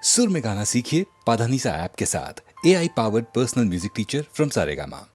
सुर में गाना सीखिए पाधानीसा ऐप के साथ। AI powered personal music teacher from Saregama.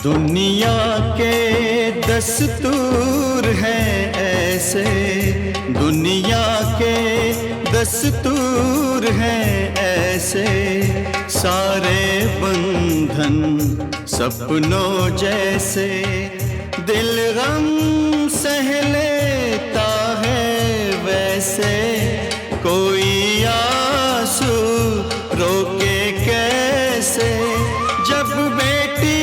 दुनिया के दस्तूर हैं ऐसे, दुनिया के दस्तूर हैं ऐसे, सारे बंधन सपनों जैसे, दिल गम सह लेता है वैसे, कोई आंसू रोके कैसे, जब बेटी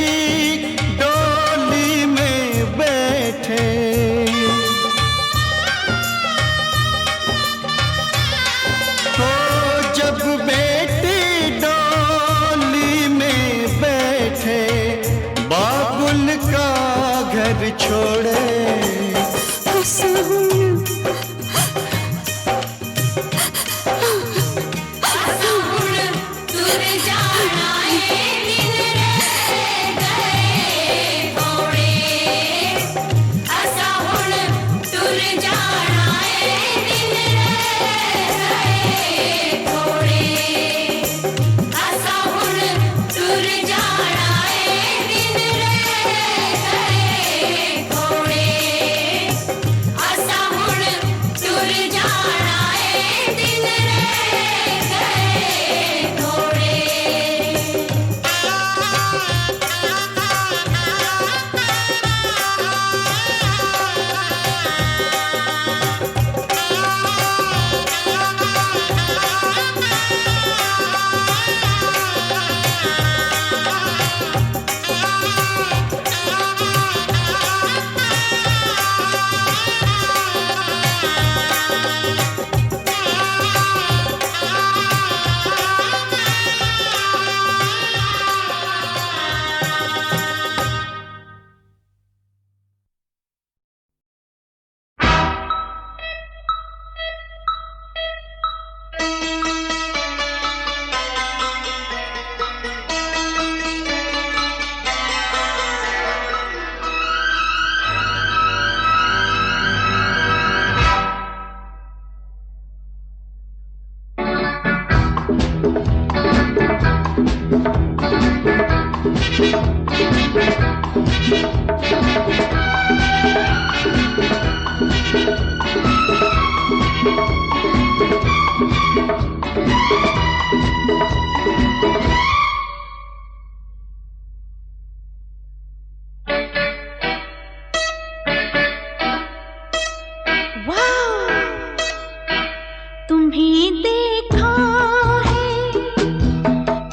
डोली में बैठे, हो जब बेटी डोली में बैठे, बाबुल का घर छोड़े,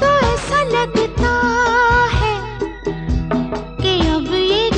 तो ऐसा लगता है कि अब ये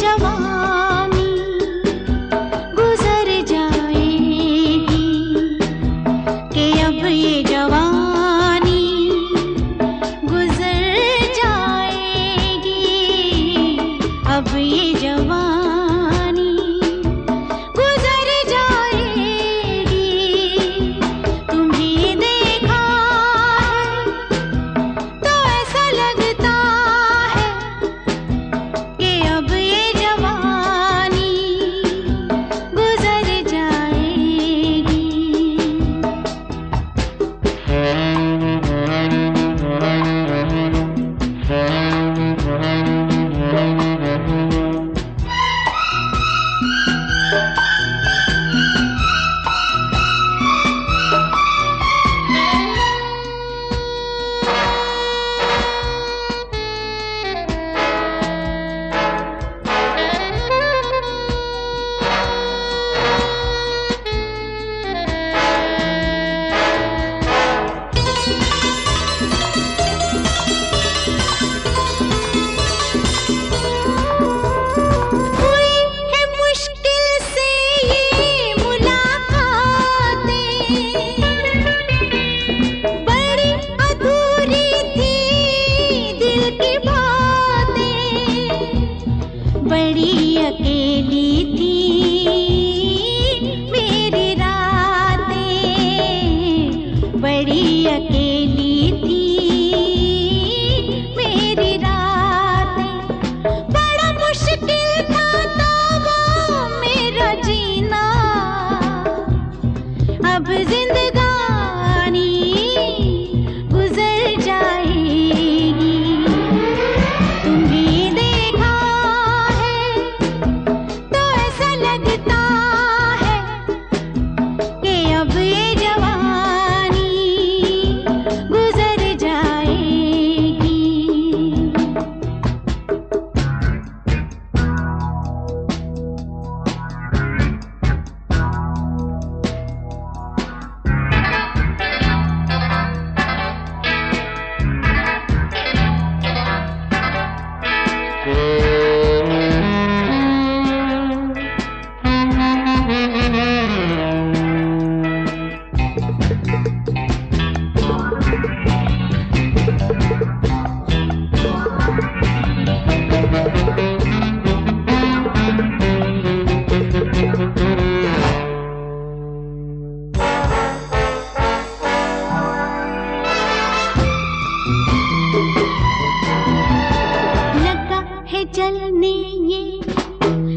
जलने ये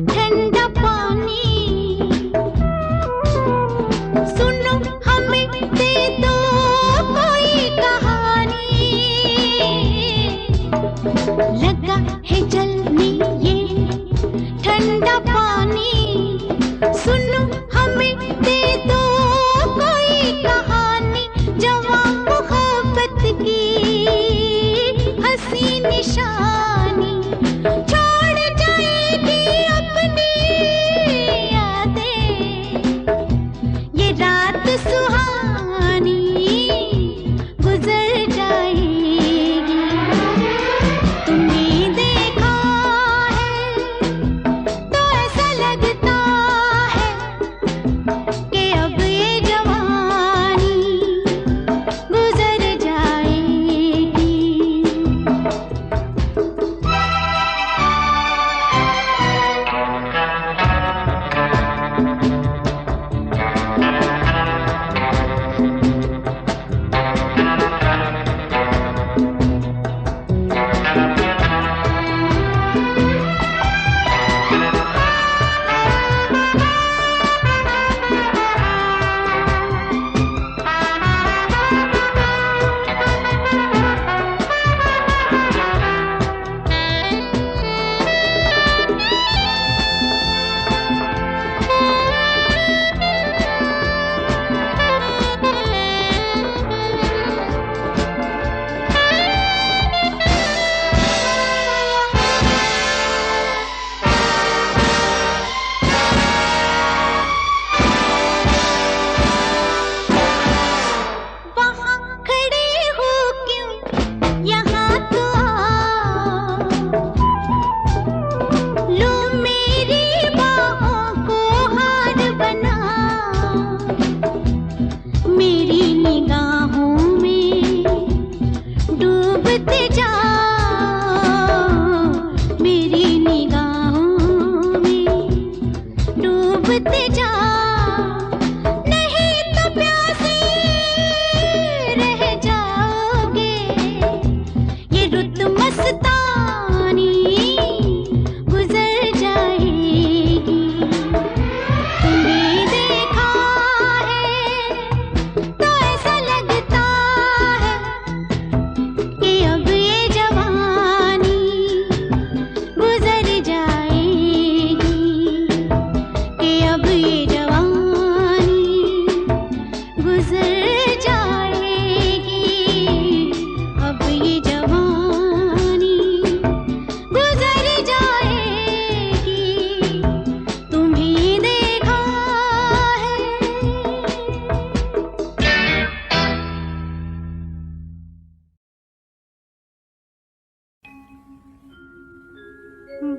ठंडा पानी, सुनो हमें दे दो कोई कहानी। लगा है जलने ये ठंडा पानी, सुनो हमें दे दो कोई कहानी। जवां मोहब्बत की हंसी निशानी, छोड़ जाएगी अपनी यादें ये रात सुहानी, गुजर जाएगी। तुमने देखा है तो ऐसा लगता है कि अब ये जवानी गुजर जाएगी।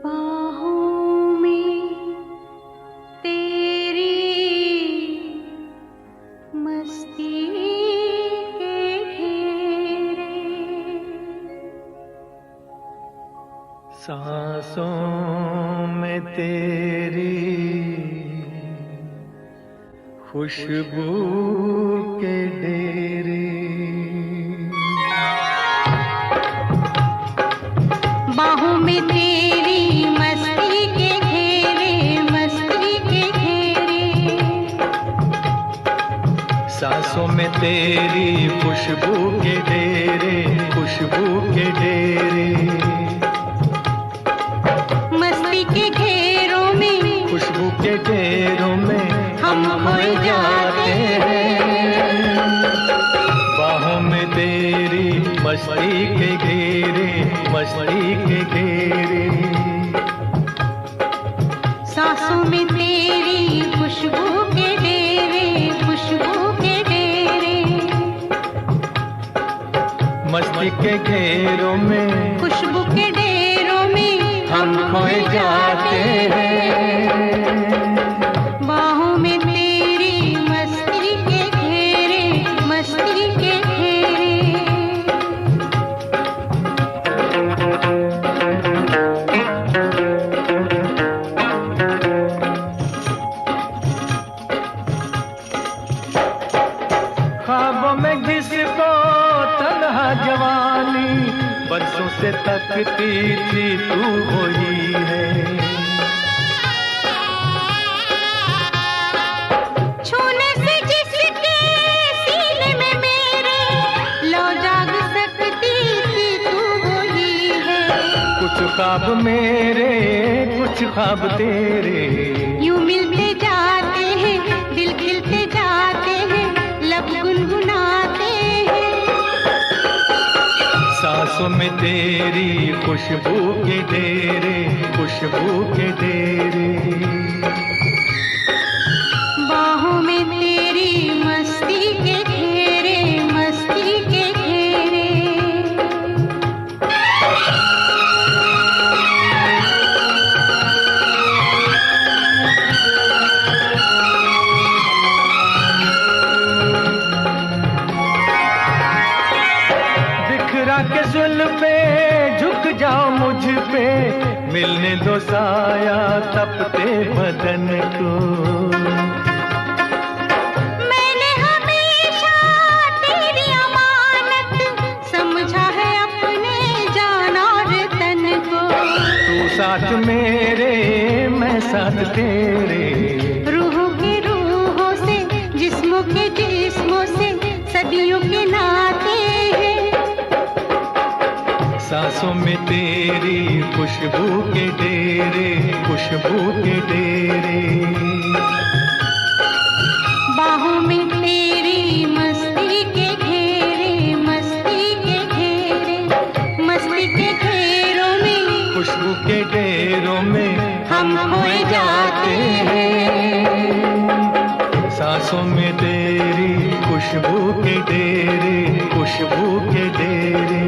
बाहों में तेरी मस्ती के घेरे, सांसों में तेरी खुशबू के डेरे, बाहों में तेरी मस्ती के घेरे, मस्ती के घेरे, सांसों में तेरी खुशबू के डेरे, खुशबू के डेरे, मस्ती के घेरों में, खुशबू के घेरों में हम खोए जाते हैं। बाहों में तेरी मस्ती के घेरे, मस्ती के घेरे, सांसों में तेरी खुशबू के डेरे, खुशबू के डेरे, मस्ती के घेरों में, खुशबू के डेरों में हम खोए जाते हैं। बाहों में तेरी मस्ती के घेरे, मस्ती के घेरे, बरसों से तकती थी तू वही है। छूने से जिसके सीने में मेरे लो जाग सकती थी तू वही है। कुछ ख्वाब मेरे कुछ ख्वाब तेरे, यूं मिलते जाते हैं दिल खिलते जाते हैं लब गुनगुनाते हैं। सांसों में तेरी खुशबू के डेरे, खुशबू के डेरे। बाहों में तेरी मस्ती के घेरे, मस्ती के घेरे। बिखरा के जुल्फे झुक जाओ मुझ पे, मिलने दो साया तपते बदन को। मैंने हमेशा तेरी अमानत समझा है अपने जान और तन को। तू साथ मेरे मैं साथ तेरे, रूहों के रूहों से जिस्मों के जिस्मों से सदियों के नाते हैं। सांसों में तेरी खुशबू के डेरे, खुशबू के डेरे। बाहों में तेरी मस्ती के घेरे, मस्ती के घेरे। मस्ती के घेरों में खुशबू के डेरों में हम खोए जाते हैं। सांसों में तेरी खुशबू के डेरे, खुशबू के डेरे।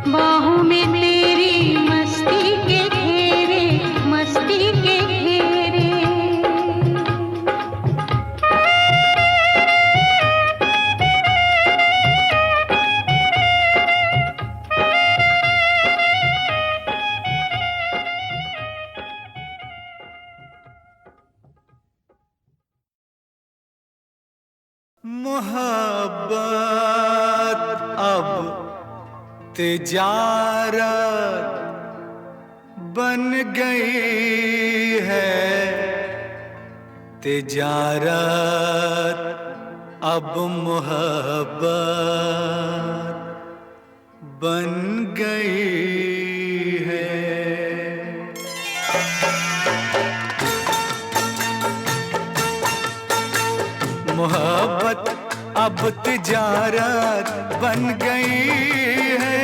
बाहों में तेरी मस्ती के घेरे, मस्ती के घेरे। मोहब्बत अब तिजारत बन गई है, तिजारत अब मोहब्बत बन गई है। मोहब्बत अब तिजारत बन गई है,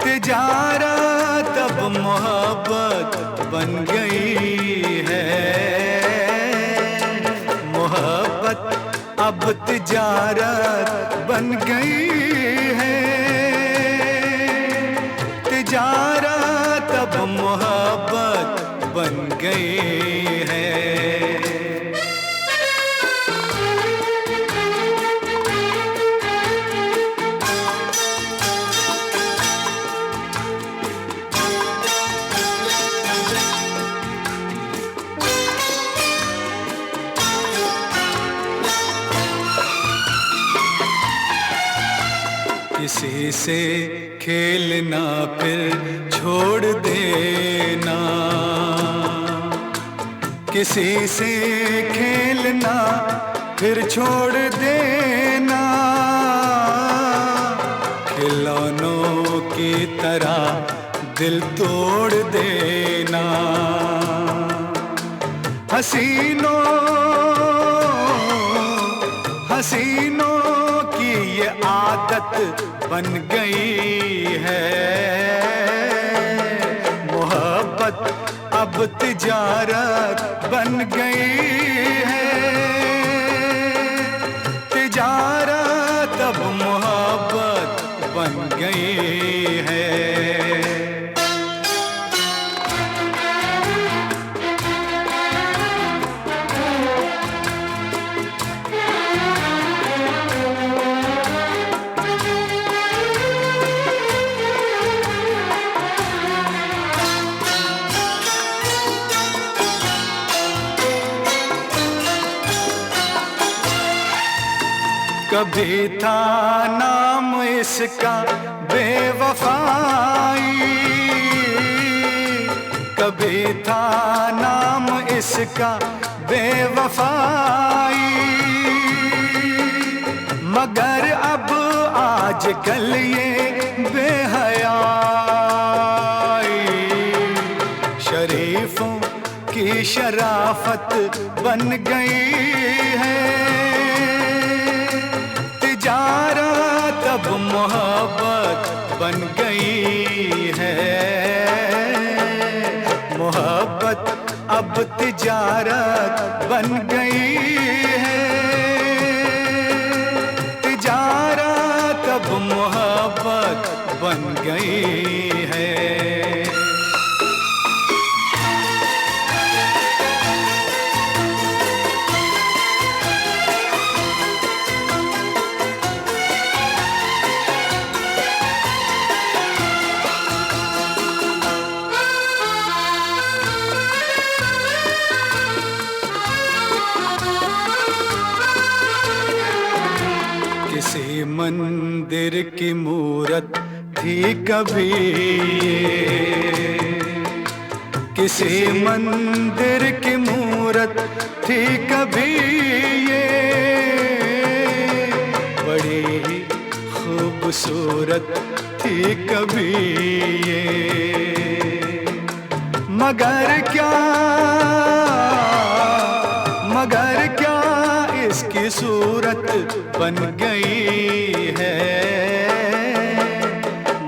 तिजारत अब मोहब्बत बन गई है। मोहब्बत अब तिजारत बन गई है, तिजारत अब मोहब्बत बन गई है। किसी से खेलना फिर छोड़ देना, किसी से खेलना फिर छोड़ देना। खिलौनों की तरह दिल तोड़ देना। हसीनों हसीनों की ये आदत बन गई है। मोहब्बत अब तिजारत बन गई है, तिजारत अब मोहब्बत बन गई है। कभी था नाम इसका बेवफाई, कभी था नाम इसका बेवफाई, मगर अब आजकल ये बेहयाई शरीफों की शराफत बन गई है। तिजारत अब मोहब्बत बन गई है, मोहब्बत अब तिजारत बन गई है, तिजारत अब मोहब्बत बन गई है। किसी मंदिर की मूरत थी कभी ये, किसी मंदिर की मूरत थी कभी ये, बड़ी ही खूबसूरत थी कभी ये, मगर क्या इसकी सूरत बन गई है।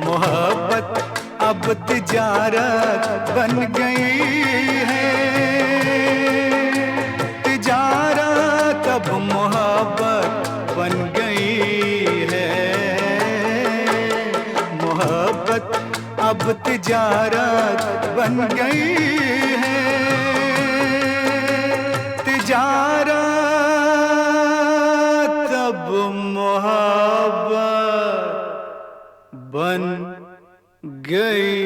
मोहब्बत अब तिजारत बन गई है, तिजारत अब मोहब्बत बन गई है, मोहब्बत अब तिजारत बन गई है, तिजारत अब मोहब्बत बन गई।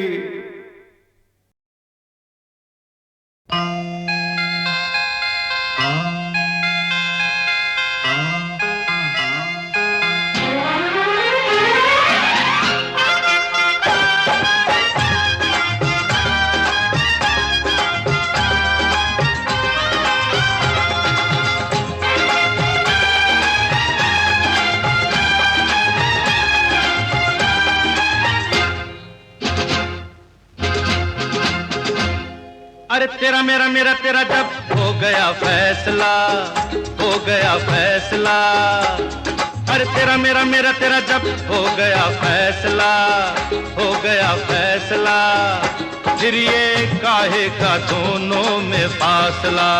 अरे तेरा मेरा मेरा तेरा जब हो गया फैसला, हो गया फैसला, अरे तेरा मेरा मेरा तेरा जब हो गया फैसला, हो गया फैसला, फिर ये काहे का दोनों में फासला,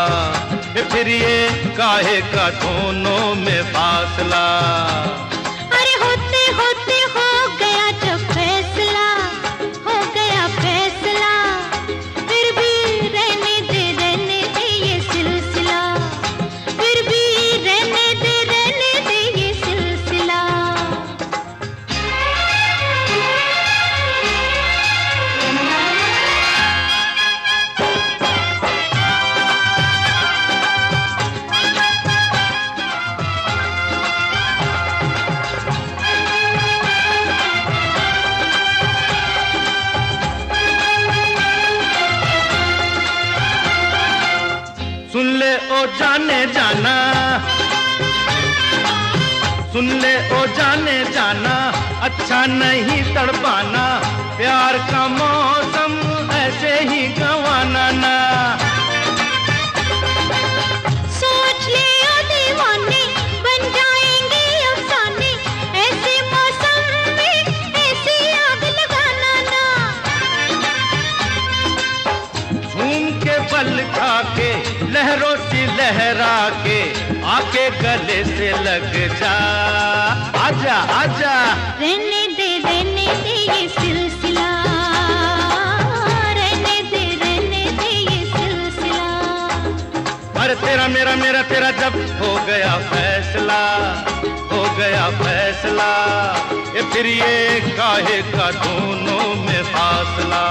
फिर ये काहे का दोनों में फासला। अरे होते होते हो गया जब फैसला, हो गया फैसला, फिर भी रहने दे ये सिलसिला, फिर भी रहने दे ये सिलसिला। सुन ले ओ जाने जाना, सुन ले ओ जाने जाना, अच्छा नहीं तड़पाना, प्यार का मौसम ऐसे ही गंवाना ना। सोच ले ओ दीवाने, बन जाएंगे अफसाने, ऐसे मौसम में ऐसी आग लगाना ना। झूम के बल खा के लहरों सी लहरा के आके गले से लग जा, आजा आजा। रहने दे ये सिलसिला, रहने दे ये सिलसिला। अरे तेरा मेरा मेरा तेरा जब हो गया फैसला, हो गया फैसला, ये फिर ये काहे का दोनों में फासला,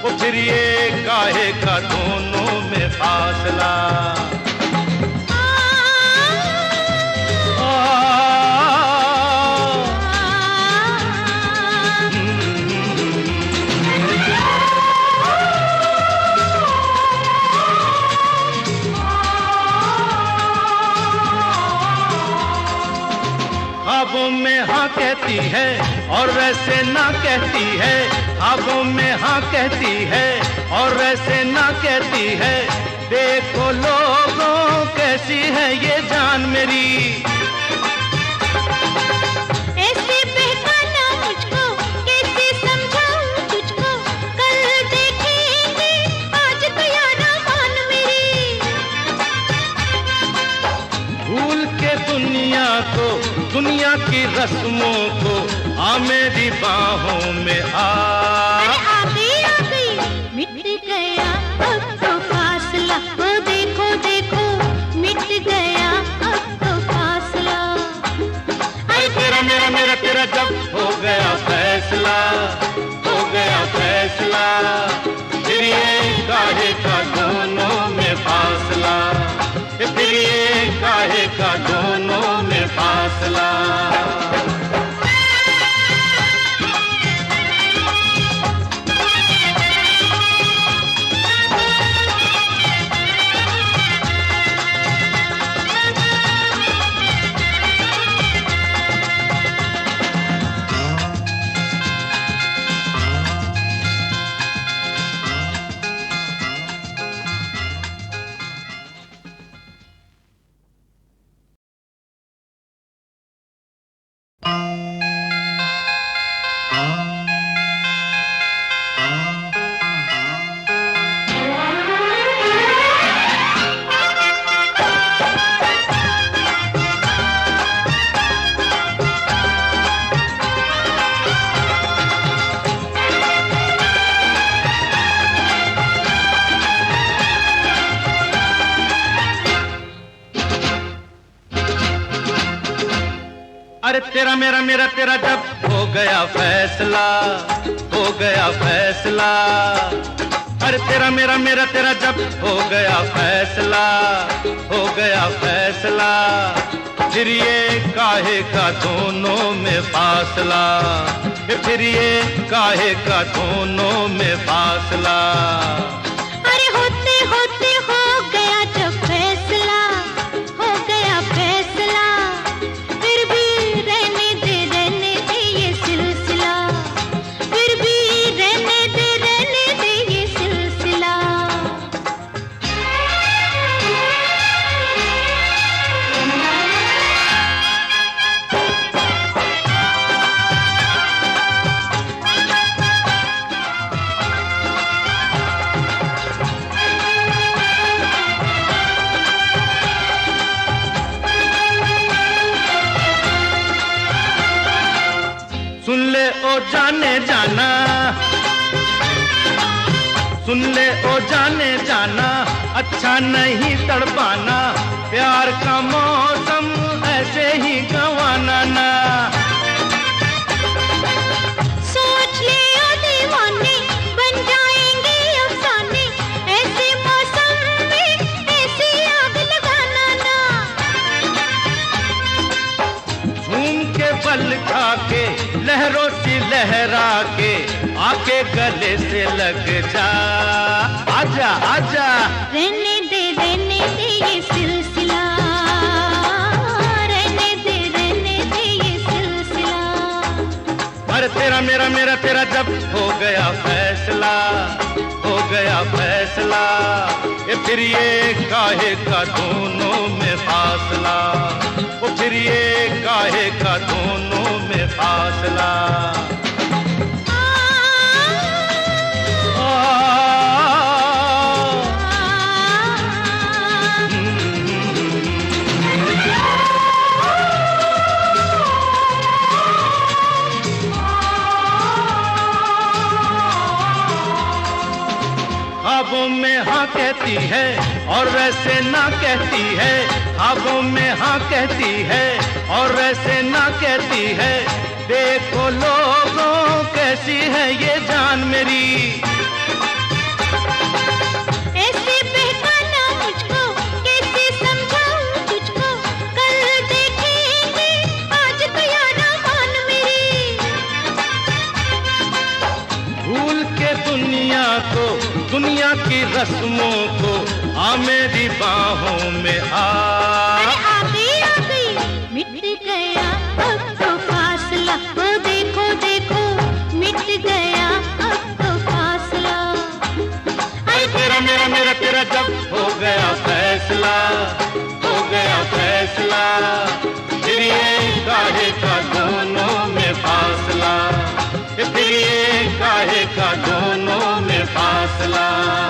वो फिर ये काहे का दोनों में फासला। ख्वाबों में हाँ कहती है और वैसे ना कहती है, ख्वाबों में हाँ कहती है और वैसे ना कहती है। देखो लोगों कैसी है ये जान मेरी। ऐसे बहकाना मुझको, कैसे समझाऊं तुझको, कल देखेंगे आज तो यारा मान मेरी। भूल के दुनिया को, दुनिया की रस्मों को, आ मेरी बाहों में आ। अरे आ गई मिट गया अब तो फासला, ओ देखो देखो मिट गया अब तो फासला। अरे तेरा मेरा मेरा तेरा जब हो गया फैसला, हो गया फैसला, फिर ये काहे का दोनों में फासला, फिर ये काहे का दोनों में फासला। अरे तेरा मेरा मेरा तेरा जब हो गया फैसला, हो गया फैसला। अरे तेरा मेरा मेरा तेरा जब हो गया फैसला, हो गया फैसला, फिर ये काहे का दोनों में फासला, फिर ये काहे का दोनों में फासला। अरे होते होते हो गया जब फैसला, हो गया फैसला, फिर भी रहने दे ये सिलसिला, फिर भी रहने दे ये सिलसिला। सुन ले ओ जाने जाना, सुन ले ओ जाने जाना, अच्छा नहीं तड़पाना, प्यार का मौसम ऐसे ही गंवाना ना। सोच ले ओ दीवाने, बन जाएंगे अफसाने, ऐसे मौसम में ऐसी आग लगाना ना। झूम के बल खा के, लहरों सी लहरा के, आके गले से लग जा, आजा आजा। रहने दे ये सिलसिला, रहने दे ये सिलसिला। अरे तेरा मेरा मेरा तेरा जब हो गया फैसला, हो गया फैसला, ये फिर ये काहे का दोनों में फासला, वो फिर ये काहे का दोनों में फासला। ख्वाबों में हाँ कहती है और वैसे ना कहती है, ख्वाबों में हाँ कहती है और वैसे ना कहती है। देखो लोगों कैसी है ये जान मेरी। ऐसे बहकाना मुझको, कैसे समझाऊं तुझको, कल देखेंगे आज तो यारा मान मेरी। भूल के दुनिया को, दुनिया की रस्मों को, आ मेरी बाहों में आ। अरे आ गई मिट गया अब तो फैसला।